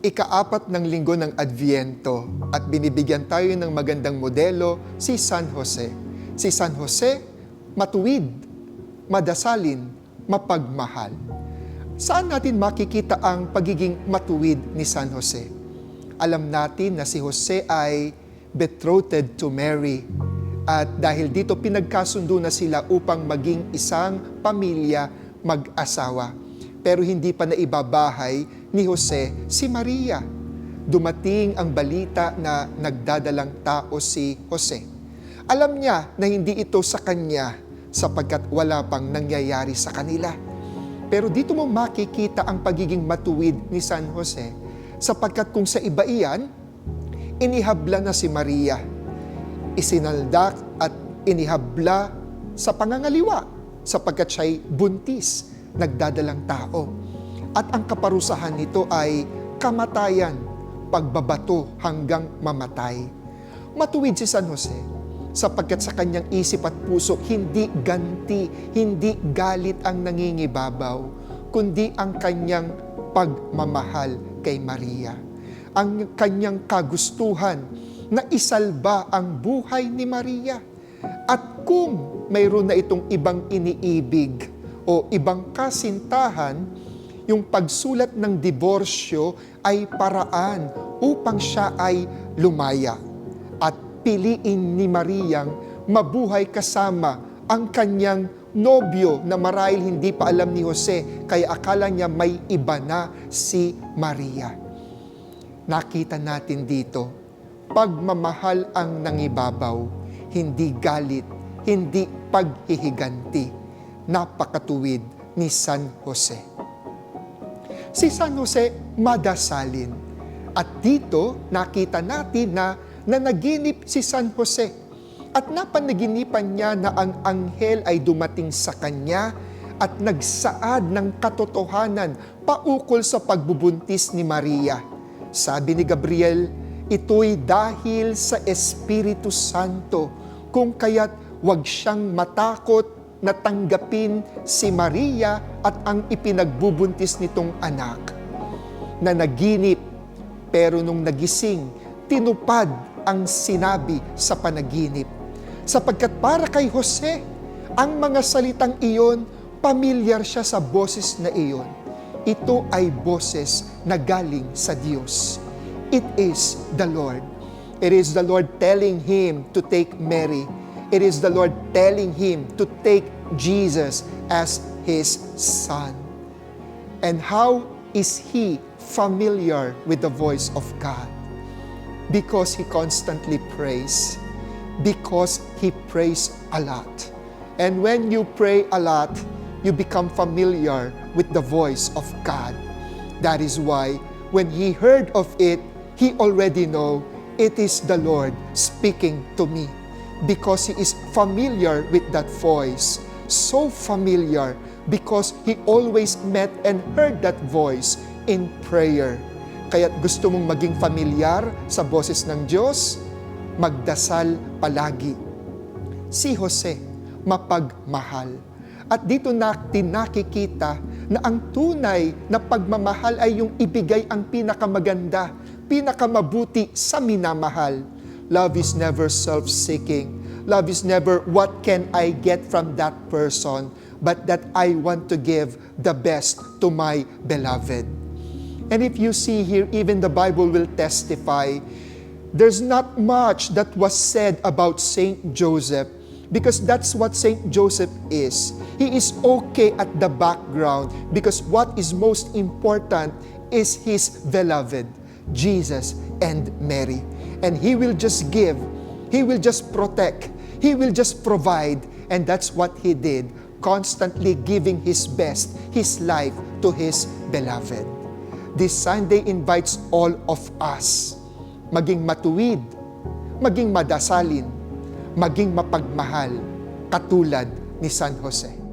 Ika-4 ng linggo ng Adviento at binibigyan tayo ng magandang modelo, si San Jose. Si San Jose, matuwid, madasalin, mapagmahal. Saan natin makikita ang pagiging matuwid ni San Jose? Alam natin na si Jose ay betrothed to Mary at dahil dito pinagkasundo na sila upang maging isang pamilya mag-asawa. Pero hindi pa naibabahay ni Jose si Maria. Dumating ang balita na nagdadalang tao si Jose. Alam niya na hindi ito sa kanya sapagkat wala pang nangyayari sa kanila. Pero dito mo makikita ang pagiging matuwid ni San Jose sapagkat kung sa iba iyan, inihabla na si Maria. Isinaldak at inihabla sa pangangaliwa sapagkat siya'y buntis, nagdadalang tao. At ang kaparusahan nito ay kamatayan, pagbabato hanggang mamatay. Matuwid si San Jose sapagkat sa kanyang isip at puso hindi ganti, hindi galit ang nangingibabaw, kundi ang kanyang pagmamahal kay Maria. Ang kanyang kagustuhan na isalba ang buhay ni Maria. At kung mayroon na itong ibang iniibig o ibang kasintahan, yung pagsulat ng diborsyo ay paraan upang siya ay lumaya at piliin ni Mariang mabuhay kasama ang kanyang nobyo na marahil hindi pa alam ni Jose kaya akala niya may iba na si Maria. Nakita natin dito, pagmamahal ang nangibabaw, hindi galit, hindi paghihiganti. Napakatuwid ni San Jose. Si San Jose madasalin. At dito nakita natin na nanaginip si San Jose. At napanaginipan niya na ang anghel ay dumating sa kanya at nagsaad ng katotohanan paukol sa pagbubuntis ni Maria. Sabi ni Gabriel, ito'y dahil sa Espiritu Santo, kung kaya't huwag siyang matakot na tanggapin si Maria at ang ipinagbubuntis nitong anak. Na naginip, pero nung nagising, tinupad ang sinabi sa panaginip. Sapagkat para kay Jose, ang mga salitang iyon, pamilyar siya sa boses na iyon. Ito ay boses na galing sa Diyos. It is the Lord. It is the Lord telling him to take Mary. It is the Lord telling him to take Jesus as his son. And how is he familiar with the voice of God? Because he constantly prays. Because he prays a lot. And when you pray a lot, you become familiar with the voice of God. That is why when he heard of it, he already know it is the Lord speaking to me. Because he is familiar with that voice. So familiar because he always met and heard that voice in prayer. Kaya't gusto mong maging familiar sa boses ng Diyos, magdasal palagi. Si Jose, mapagmahal. At dito natin nakikita na ang tunay na pagmamahal ay yung ibigay ang pinakamaganda, pinakamabuti sa minamahal. Love is never self-seeking. Love is never what can I get from that person, but that I want to give the best to my beloved. And if you see here, even the Bible will testify, there's not much that was said about Saint Joseph because that's what Saint Joseph is. He is okay at the background because what is most important is his beloved, Jesus and Mary. And he will just give, he will just protect, he will just provide, and that's what he did, constantly giving his best, his life to his beloved. This Sunday invites all of us maging matuwid, maging madasalin, maging mapagmahal, katulad ni San Jose.